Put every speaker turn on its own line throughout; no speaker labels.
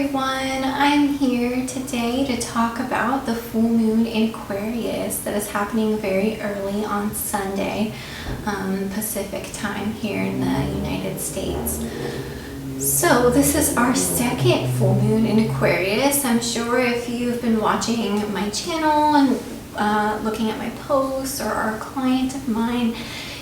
everyone, I'm here today to talk about the full moon in Aquarius that is happening very early on Sunday, Pacific time here in the United States. So this is our second full moon in Aquarius. I'm sure if you've been watching my channel and looking at my posts or are a client of mine,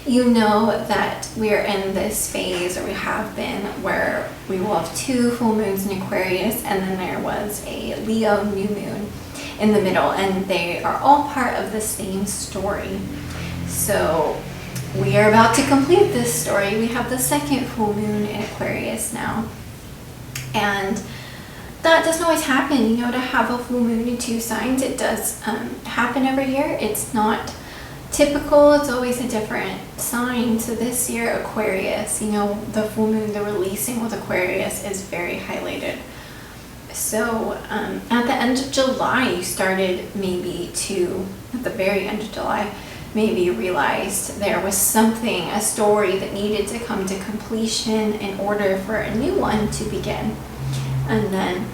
you know that we're in this phase, or we have been, where we will have two full moons in Aquarius, and then there was a Leo new moon in the middle, and they are all part of the same story. So we are about to complete this story. We have the second full moon in Aquarius now, and that doesn't always happen, you know, to have a full moon in two signs. It does happen every year. It's not typical, it's always a different sign. So this year, Aquarius, you know, the full moon, the releasing with Aquarius is very highlighted. So at the end of July, you started maybe to, at the very end of July, maybe realized there was something, a story that needed to come to completion in order for a new one to begin. And then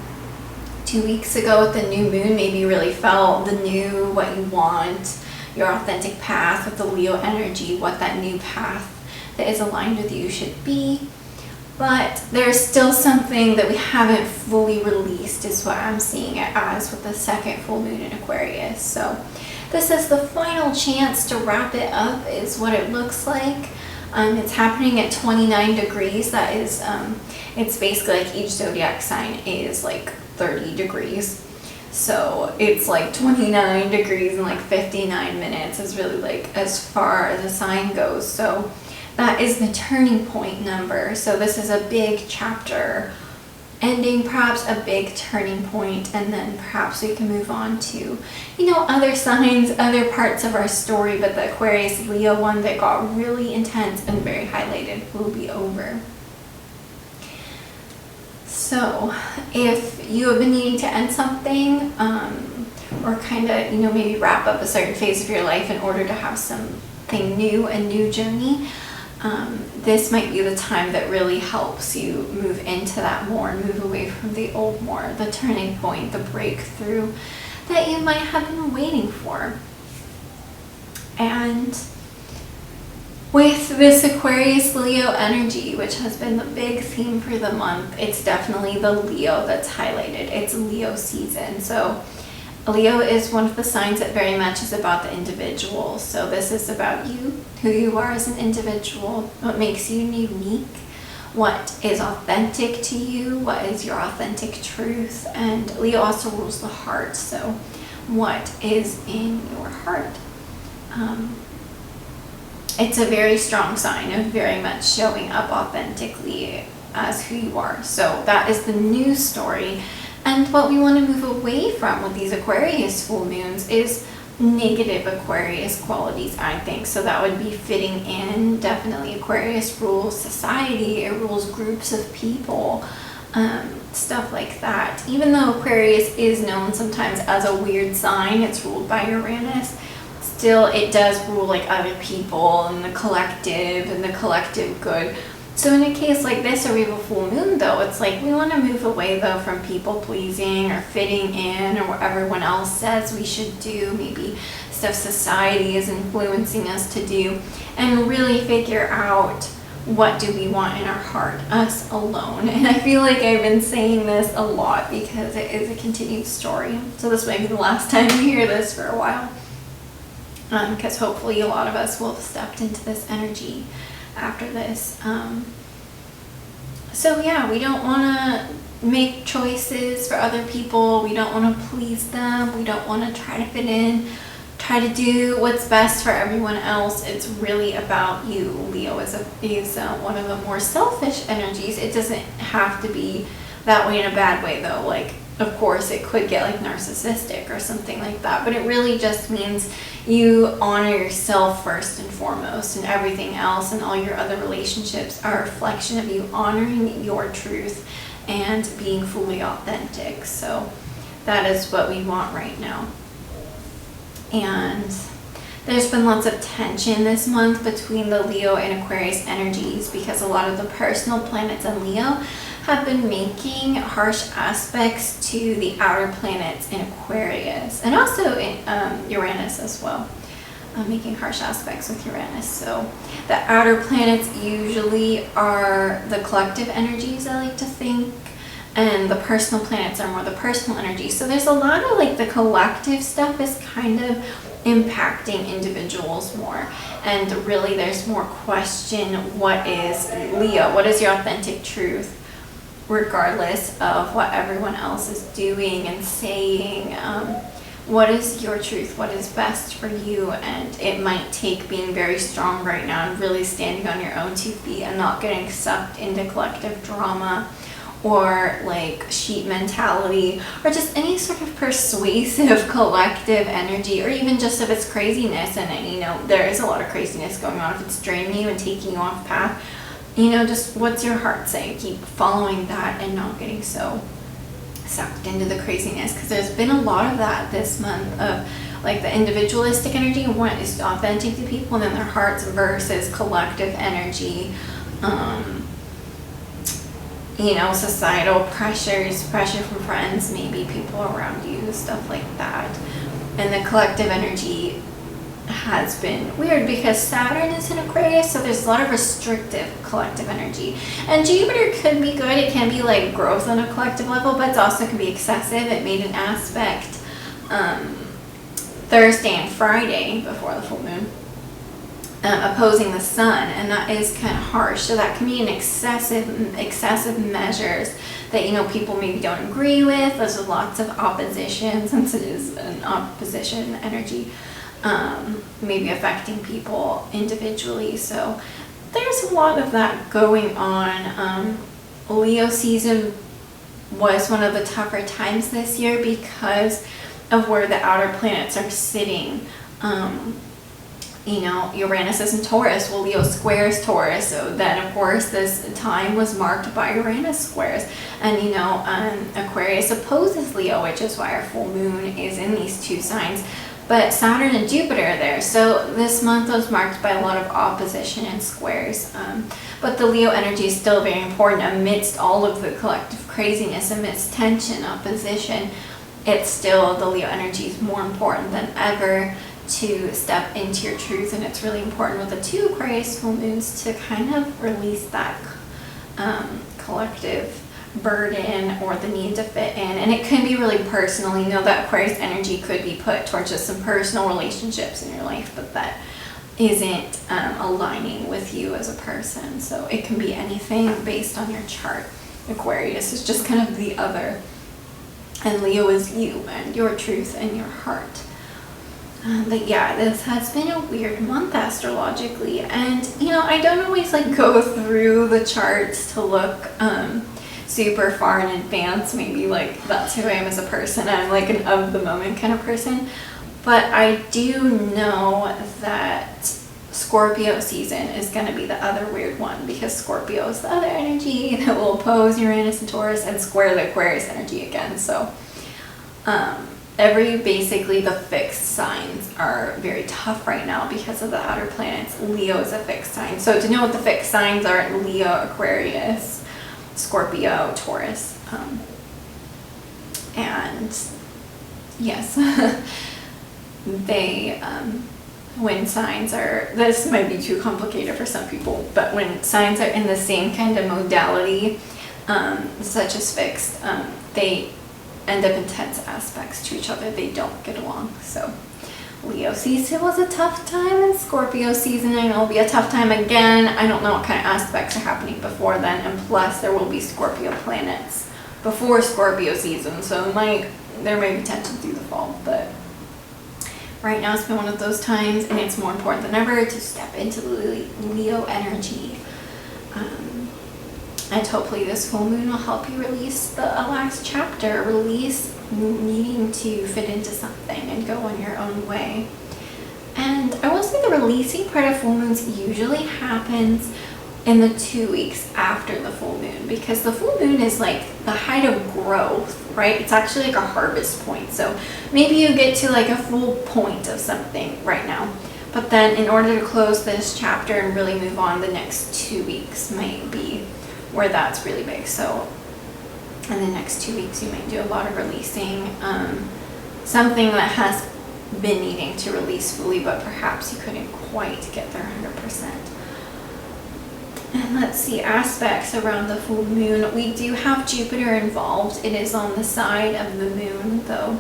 2 weeks ago with the new moon, maybe you really felt the new, what you want, your authentic path with the Leo energy, what that new path that is aligned with you should be. But there's still something that we haven't fully released, is what I'm seeing it as with the second full moon in Aquarius. So this is the final chance to wrap it up, is what it looks like. It's happening at 29 degrees. That is, it's basically like each zodiac sign is like 30 degrees. So it's like 29 degrees and like 59 minutes is really like as far as a sign goes. So that is the turning point number. So this is a big chapter ending, perhaps a big turning point, and then perhaps we can move on to, you know, other signs, other parts of our story. But the Aquarius Leo one that got really intense and very highlighted will be over. So if you have been needing to end something, or kind of, you know, maybe wrap up a certain phase of your life in order to have something new, a new journey, this might be the time that really helps you move into that more, move away from the old more, the turning point, the breakthrough that you might have been waiting for. And with this Aquarius Leo energy, which has been the big theme for the month, it's definitely the Leo that's highlighted. It's Leo season. So Leo is one of the signs that very much is about the individual. So this is about you, who you are as an individual, what makes you unique, what is authentic to you, what is your authentic truth. And Leo also rules the heart. So what is in your heart? It's a very strong sign of very much showing up authentically as who you are. So that is the new story. And what we want to move away from with these Aquarius full moons is negative Aquarius qualities, I think. So that would be fitting in. Definitely Aquarius rules society, it rules groups of people, stuff like that. Even though Aquarius is known sometimes as a weird sign, it's ruled by Uranus, still it does rule like other people and the collective good. So in a case like this, or we have a full moon though, it's like we want to move away though from people pleasing or fitting in or what everyone else says we should do, maybe stuff society is influencing us to do, and really figure out what do we want in our heart, us alone. And I feel like I've been saying this a lot because it is a continued story. So this might be the last time you hear this for a while. Because hopefully a lot of us will have stepped into this energy after this. So yeah, we don't want to make choices for other people. We don't want to please them. We don't want to try to fit in, try to do what's best for everyone else. It's really about you. Leo is one of the more selfish energies. It doesn't have to be that way in a bad way though. Like, of course, it could get like narcissistic or something like that, but it really just means you honor yourself first and foremost, and everything else and all your other relationships are a reflection of you honoring your truth and being fully authentic. So that is what we want right now. And there's been lots of tension this month between the Leo and Aquarius energies because a lot of the personal planets in Leo have been making harsh aspects to the outer planets in Aquarius, and also in Uranus as well. Making harsh aspects with Uranus. So the outer planets usually are the collective energies, I like to think, and the personal planets are more the personal energy. So there's a lot of like the collective stuff is kind of impacting individuals more, and really there's more question, what is Leo, what is your authentic truth, regardless of what everyone else is doing and saying. What is your truth? What is best for you? And it might take being very strong right now and really standing on your own 2 feet and not getting sucked into collective drama or like sheep mentality or just any sort of persuasive collective energy, or even just if it's craziness. And you know, there is a lot of craziness going on. If it's draining you and taking you off path, you know, just what's your heart saying? Keep following that and not getting so sucked into the craziness, because there's been a lot of that this month of like the individualistic energy and what is authentic to people, and then their hearts versus collective energy. You know, societal pressures, pressure from friends, maybe people around you, stuff like that. And the collective energy has been weird because Saturn is in Aquarius, so there's a lot of restrictive collective energy. And Jupiter could be good, it can be like growth on a collective level, but it also can be excessive. It made an aspect Thursday and Friday before the full moon, opposing the sun, and that is kind of harsh. So that can be an excessive measures that, you know, people maybe don't agree with. There's lots of opposition, since it is an opposition energy. Maybe affecting people individually. So there's a lot of that going on. Leo season was one of the tougher times this year because of where the outer planets are sitting. You know, Uranus is in Taurus. Well, Leo squares Taurus. So then, of course, this time was marked by Uranus squares. And, you know, Aquarius opposes Leo, which is why our full moon is in these two signs. But Saturn and Jupiter are there. So this month was marked by a lot of opposition and squares. But the Leo energy is still very important amidst all of the collective craziness, amidst tension, opposition. It's still, the Leo energy is more important than ever to step into your truth. And it's really important with the 2 Aquarius full moons to kind of release that collective burden or the need to fit in. And it can be really personal. You know, that Aquarius energy could be put towards just some personal relationships in your life, but that isn't aligning with you as a person. So it can be anything based on your chart. Aquarius is just kind of the other, and Leo is you and your truth and your heart. But yeah, this has been a weird month astrologically, and you know, I don't always like go through the charts to look super far in advance. Maybe like that's who I am as a person. I'm like an of the moment kind of person. But I do know that Scorpio season is going to be the other weird one, because Scorpio is the other energy that will oppose Uranus and Taurus and square the Aquarius energy again. So basically the fixed signs are very tough right now because of the outer planets. Leo is a fixed sign. So to know what the fixed signs are: Leo, Aquarius, Scorpio, Taurus. And yes, they, when signs are, this might be too complicated for some people, but when signs are in the same kind of modality, such as fixed, they end up in tense aspects to each other. They don't get along. So Leo season was a tough time, and Scorpio season I know will be a tough time again. I don't know what kind of aspects are happening before then, and plus there will be Scorpio planets before Scorpio season, so there may be tension through the fall. But right now it's been one of those times, and it's more important than ever to step into the Leo energy. And hopefully this full moon will help you release the last chapter, release needing to fit into something and go on your own way. And I will say the releasing part of full moons usually happens in the 2 weeks after the full moon, because the full moon is like the height of growth, right? It's actually like a harvest point. So maybe you get to like a full point of something right now, but then in order to close this chapter and really move on, the next 2 weeks might be where that's really big. So in the next 2 weeks, you might do a lot of releasing something that has been needing to release fully, but perhaps you couldn't quite get there 100%. And let's see, aspects around the full moon. We do have Jupiter involved. It is on the side of the moon, though.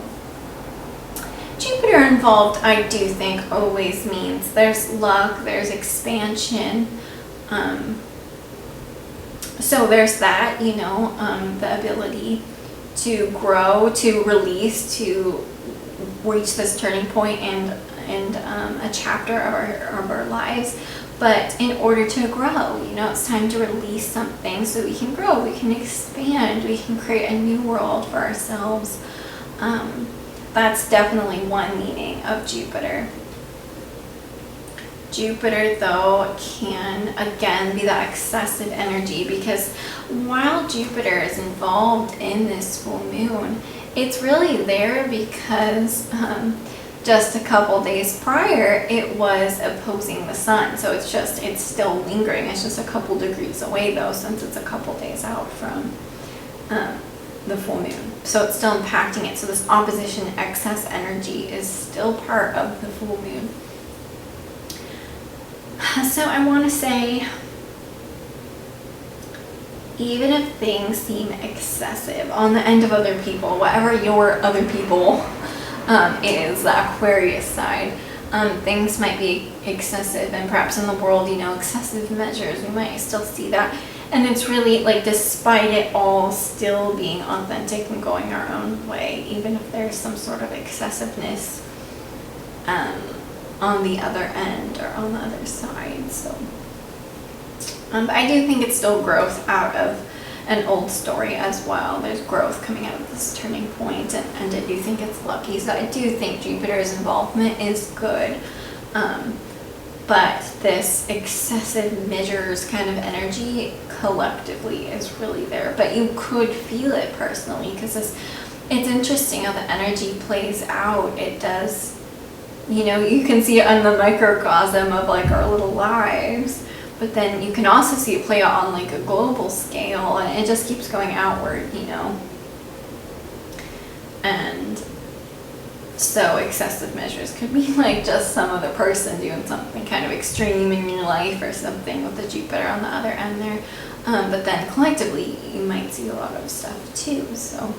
Jupiter involved, I do think, always means there's luck, there's expansion. So there's that, you know, the ability to grow, to release, to reach this turning point and a chapter of our lives. But in order to grow, you know, it's time to release something so we can grow, we can expand, we can create a new world for ourselves. That's definitely one meaning of Jupiter. Jupiter, though, can again be that excessive energy, because while Jupiter is involved in this full moon, it's really there because just a couple days prior it was opposing the sun. So it's still lingering. It's just a couple degrees away, though, since it's a couple days out from the full moon. So it's still impacting it. So this opposition, excess energy, is still part of the full moon. So I want to say, even if things seem excessive on the end of other people, whatever your other people is, the Aquarius side, things might be excessive, and perhaps in the world, you know, excessive measures, we might still see that. And it's really like, despite it all, still being authentic and going our own way, even if there's some sort of excessiveness on the other end or on the other side. So but I do think it's still growth out of an old story as well. There's growth coming out of this turning point, and I do think it's lucky. So I do think Jupiter's involvement is good, but this excessive measures kind of energy collectively is really there. But you could feel it personally, because it's interesting how the energy plays out. It does, you know, you can see it on the microcosm of like our little lives, but then you can also see it play out on like a global scale, and it just keeps going outward, you know. And so excessive measures could be like just some other person doing something kind of extreme in your life or something, with the Jupiter on the other end there. But then collectively you might see a lot of stuff too. So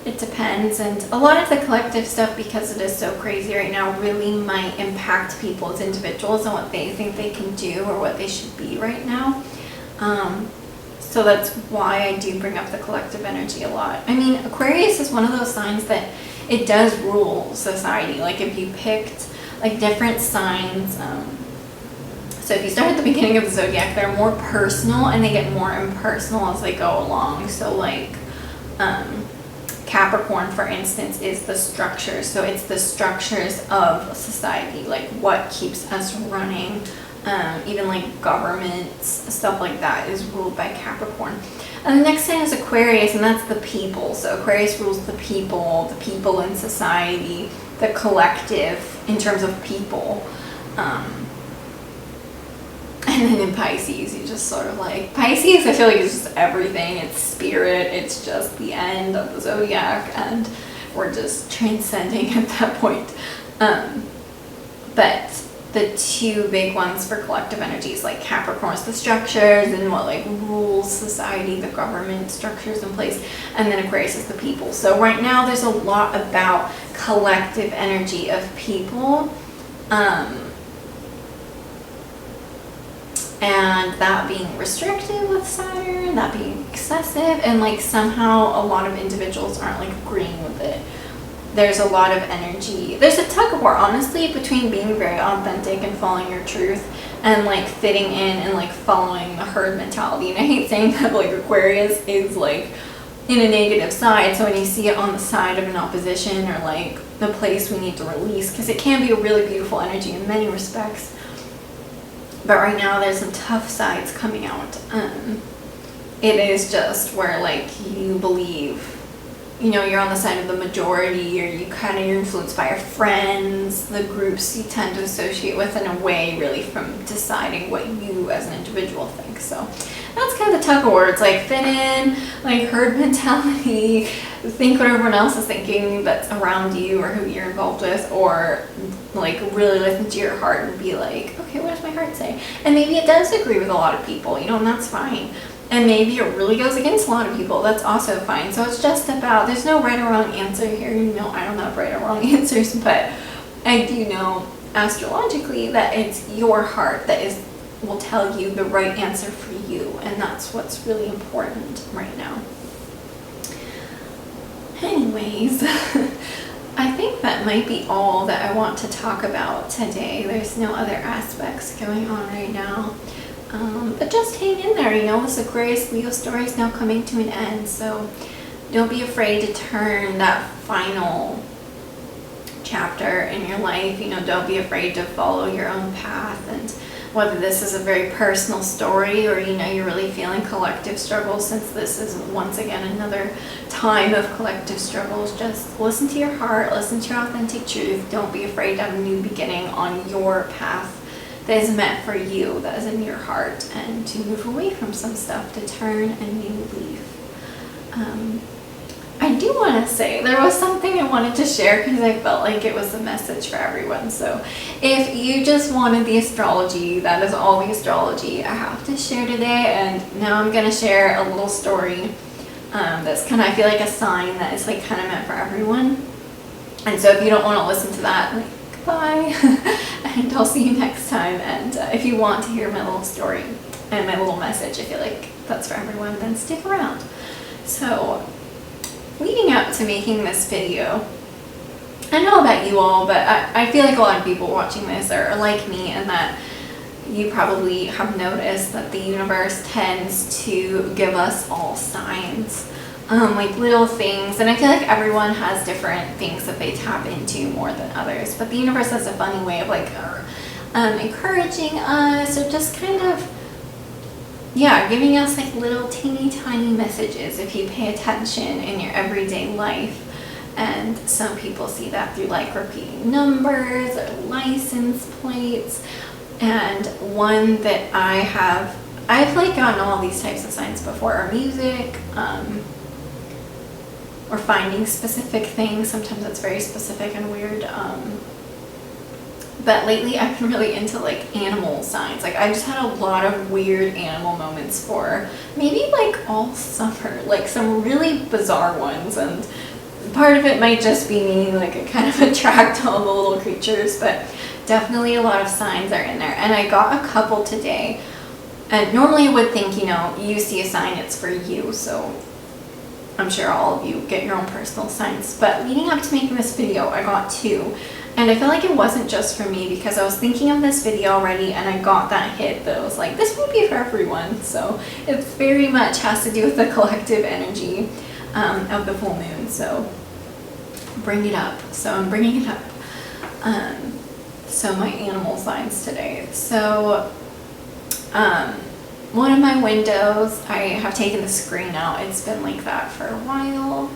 it depends, and a lot of the collective stuff, because it is so crazy right now, really might impact people as individuals and what they think they can do or what they should be right now. So that's why I do bring up the collective energy a lot. I mean, Aquarius is one of those signs that it does rule society. Like if you picked like different signs, so if you start at the beginning of the zodiac, they're more personal and they get more impersonal as they go along. So like Capricorn, for instance, is the structure. So it's the structures of society, like what keeps us running. Even like governments, stuff like that is ruled by Capricorn. And the next thing is Aquarius, and that's the people. So Aquarius rules the people in society, the collective in terms of people. And then in Pisces, you just sort of like, Pisces, I feel like it's just everything. It's spirit, it's just the end of the zodiac, and we're just transcending at that point. But the two big ones for collective energies, like Capricorn's the structures and what like rules society, the government structures in place, and then Aquarius is the people. So right now there's a lot about collective energy of people, and that being restricted with Saturn, that being excessive, and like somehow a lot of individuals aren't like agreeing with it. There's a lot of energy. There's a tug of war, honestly, between being very authentic and following your truth and like fitting in and like following the herd mentality. And I hate saying that, like Aquarius is like in a negative side. So when you see it on the side of an opposition or like the place we need to release, because it can be a really beautiful energy in many respects. But right now there's some tough sides coming out. It is just where like you believe, you're on the side of the majority, or you're influenced by your friends, the groups you tend to associate with, in a way really from deciding what you as an individual think. So that's kind of the tug of war. It's like fit in, like herd mentality, think what everyone else is thinking that's around you or who you're involved with, or like really listen to your heart and be like, okay, what does my heart say? And maybe it does agree with a lot of people, and that's fine. And maybe it really goes against a lot of people. That's also fine. So it's just about, there's no right or wrong answer here. I don't have right or wrong answers, but I do know astrologically that it's your heart that will tell you the right answer for you. And that's what's really important right now. Anyways, I think that might be all that I want to talk about today. There's no other aspects going on right now. But just hang in there, this Aquarius Leo story is now coming to an end, so don't be afraid to turn that final chapter in your life. Don't be afraid to follow your own path, and whether this is a very personal story or you're really feeling collective struggles, since this is once again another time of collective struggles, just listen to your heart, listen to your authentic truth. Don't be afraid to have a new beginning on your path that is meant for you, that is in your heart, and to move away from some stuff, to turn a new leaf. I do want to say there was something I wanted to share because I felt like it was a message for everyone. So if you just wanted the astrology, that is all the astrology I have to share today. And now I'm going to share a little story that's kind of, I feel like, a sign that is like kind of meant for everyone. And so if you don't want to listen to that, like, goodbye, and I'll see you next time. And if you want to hear my little story and my little message, I feel like that's for everyone, then stick around. So leading up to making this video, I know about you all, but I feel like a lot of people watching this are like me, and that you probably have noticed that the universe tends to give us all signs, like little things, and I feel like everyone has different things that they tap into more than others, but the universe has a funny way of like encouraging us, or just kind of giving us like little teeny tiny messages if you pay attention in your everyday life. And some people see that through like repeating numbers or license plates. And one that I've like gotten all these types of signs before, or music, or finding specific things. Sometimes it's very specific and weird. But lately I've been really into like animal signs. Like I just had a lot of weird animal moments for maybe like all summer, like some really bizarre ones. And part of it might just be me, like I kind of attract all the little creatures, but definitely a lot of signs are in there. And I got a couple today. And normally I would think, you see a sign, it's for you. So I'm sure all of you get your own personal signs. But leading up to making this video, I got two. And I feel like it wasn't just for me, because I was thinking of this video already and I got that hit that was like, this would be for everyone. So it very much has to do with the collective energy of the full moon. So bring it up. So I'm bringing it up. So my animal signs today. So one of my windows, I have taken the screen out. It's been like that for a while.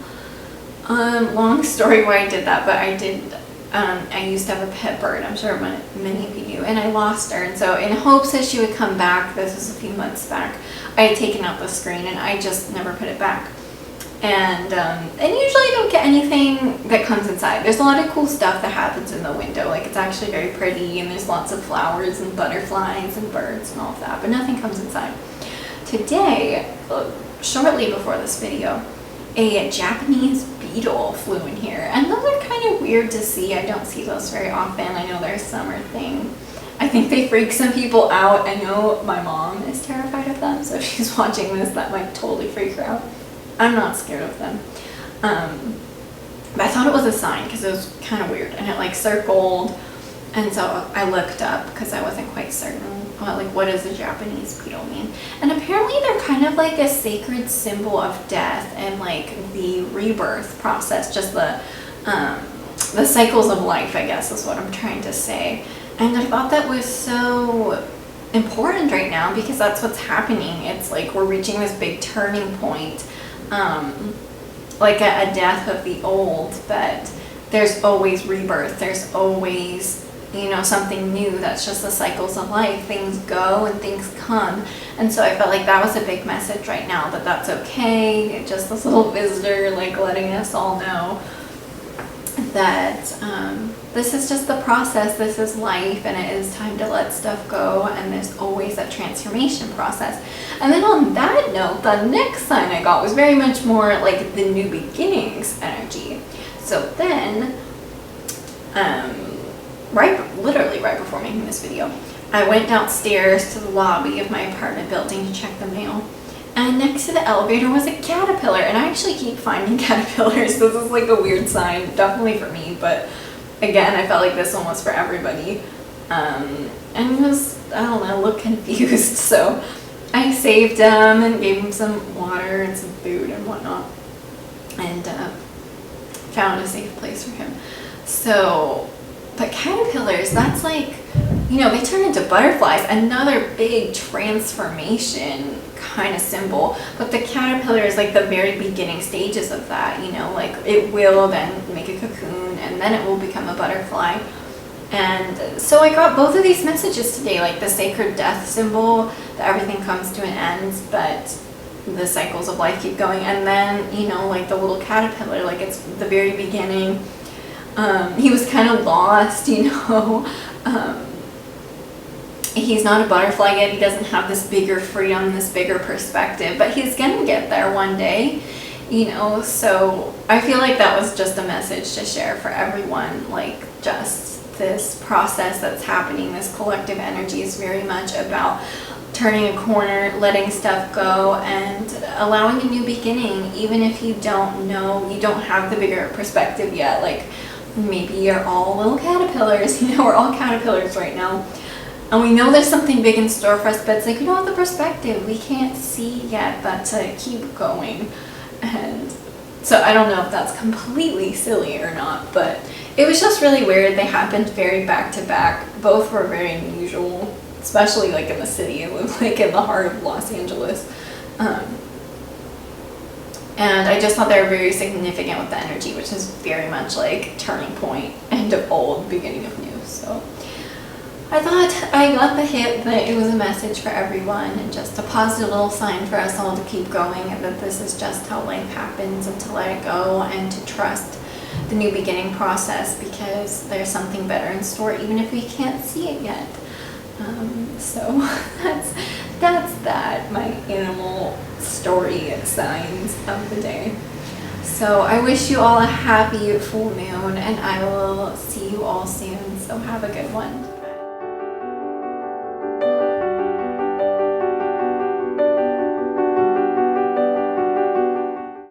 Long story why I did that, but I did. I used to have a pet bird, I'm sure many of you knew, and I lost her. And so in hopes that she would come back, this was a few months back, I had taken out the screen and I just never put it back. And usually I don't get anything that comes inside. There's a lot of cool stuff that happens in the window. Like it's actually very pretty, and there's lots of flowers and butterflies and birds and all of that, but nothing comes inside. Today, shortly before this video, a Japanese beetle flew in here, and those are kind of weird to see. I don't see those very often. I know they're a summer thing. I think they freak some people out. I know my mom is terrified of them, so if she's watching this, that might totally freak her out. I'm not scared of them. But I thought it was a sign because it was kind of weird, and it like circled, and so I looked up because I wasn't quite certain. Like, what does the Japanese beetle mean? And apparently they're kind of like a sacred symbol of death and like the rebirth process, just the cycles of life, I guess is what I'm trying to say. And I thought that was so important right now, because that's what's happening. It's like we're reaching this big turning point. like a death of the old, but there's always rebirth. There's always, you know, something new. That's just the cycles of life. Things go and things come. And so I felt like that was a big message right now, that that's okay. Just this little visitor, like letting us all know that this is just the process. This is life, and it is time to let stuff go, and there's always that transformation process. And then on that note, the next sign I got was very much more like the new beginnings energy. So then, literally right before making this video, I went downstairs to the lobby of my apartment building to check the mail. And next to the elevator was a caterpillar, and I actually keep finding caterpillars. This is like a weird sign, definitely for me, but again, I felt like this one was for everybody. And he was, I don't know, looked confused, so I saved him and gave him some water and some food and whatnot, and found a safe place for him. So, but caterpillars, that's like, you know, they turn into butterflies, another big transformation kind of symbol. But the caterpillar is like the very beginning stages of that, you know, like it will then make a cocoon and then it will become a butterfly. And so I got both of these messages today, like the sacred death symbol, that everything comes to an end, but the cycles of life keep going. And then, you know, like the little caterpillar, like it's the very beginning. He was kind of lost, you know. He's not a butterfly yet. He doesn't have this bigger freedom, this bigger perspective, but he's gonna get there one day, you know. So I feel like that was just a message to share for everyone, like just this process that's happening, this collective energy is very much about turning a corner, letting stuff go, and allowing a new beginning, even if you don't know, you don't have the bigger perspective yet. Like maybe you're all little caterpillars, you know, we're all caterpillars right now. And we know there's something big in store for us, but it's like we don't have the perspective. We can't see yet, but to keep going. And so I don't know if that's completely silly or not, but it was just really weird. They happened very back to back. Both were very unusual, especially like in the city. It was like in the heart of Los Angeles. And I just thought they were very significant with the energy, which is very much like turning point, end of old, beginning of new. So I thought I got the hit that it was a message for everyone and just a positive little sign for us all to keep going, and that this is just how life happens, and to let it go and to trust the new beginning process, because there's something better in store even if we can't see it yet. So that's that, my animal story signs of the day. So I wish you all a happy full moon, and I will see you all soon, so have a good one.